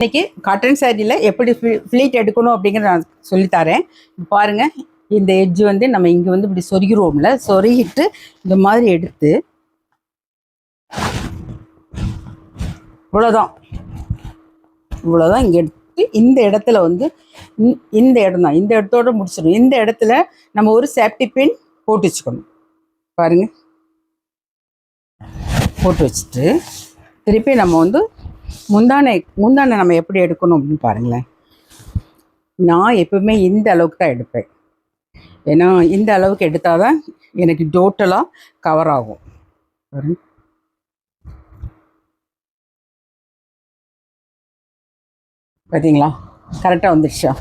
இன்னைக்கு காட்டன் சாரியில் எப்படி ஃப்ளீட் எடுக்கணும் அப்படிங்கிறத நான் சொல்லித்தரேன். பாருங்கள், இந்த எட்ஜ் வந்து நம்ம இங்கே வந்து இப்படி சொருகிறோம்ல, சொருகிட்டு இந்த மாதிரி எடுத்து இவ்வளோதான் இங்கே எடுத்து இந்த இடத்துல வந்து இந்த இடம் தான், இந்த இடத்தோடு முடிச்சிடணும். இந்த இடத்துல நம்ம ஒரு சேஃப்டி பின் போட்டு வச்சுக்கணும். பாருங்கள், போட்டு வச்சுட்டு திருப்பி நம்ம வந்து முந்தானை நம்ம எப்படி எடுக்கணும் அப்படின்னு பாருங்களேன். நான் எப்பவுமே இந்த அளவுக்கு தான் எடுப்பேன். ஏன்னா இந்த அளவுக்கு எடுத்தால் தான் எனக்கு டோட்டலாக கவர் ஆகும். பார்த்தீங்களா, கரெக்டாக வந்துடுச்சா?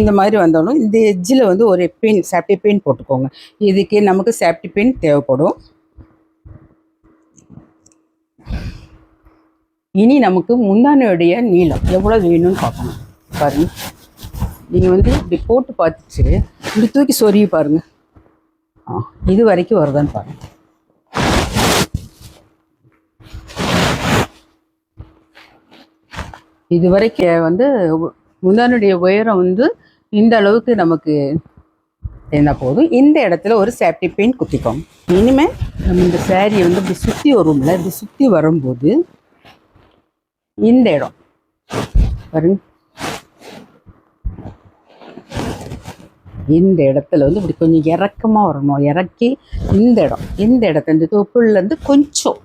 இந்த மாதிரி வந்தாலும் இந்த எட்ஜில் வந்து ஒரு பின், சேஃப்டி பின் போட்டுக்கோங்க. இதுக்கு நமக்கு சேஃப்டி பின் தேவைப்படும். இனி நமக்கு முந்தானையுடைய நீளம் எவ்வளோ வேணும்னு பார்க்கணும். பாருங்கள், நீங்கள் வந்து இப்படி போட்டு பார்த்துட்டு இப்படி தூக்கி சொருகி பாருங்கள். இது வரைக்கும் வருதான்னு பாருங்கள். இது வரைக்கும் வந்து முந்தானுடைய உயரம் வந்து இந்த அளவுக்கு நமக்கு என்ன போதும். இந்த இடத்துல ஒரு சேஃப்டி பின் குத்திக்கோங்க. இனிமேல் நம்ம இந்த சேரீயை வந்து இப்படி சுற்றி வரும்ல, இப்படி சுற்றி வரும்போது இந்த இடம் பாருங்க, இந்த இடத்துல வந்து இப்படி கொஞ்சம் இறக்கமாக வரணும். இறக்கி இந்த இடத்த இந்த தொப்புள்லேருந்து கொஞ்சம்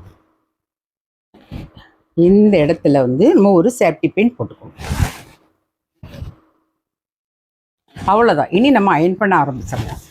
இந்த இடத்துல வந்து நம்ம ஒரு சேஃப்டி பின் போட்டுக்கோங்க. அவ்வளோதான். இனி நம்ம அயன் பண்ண ஆரம்பிச்சிடலாம்.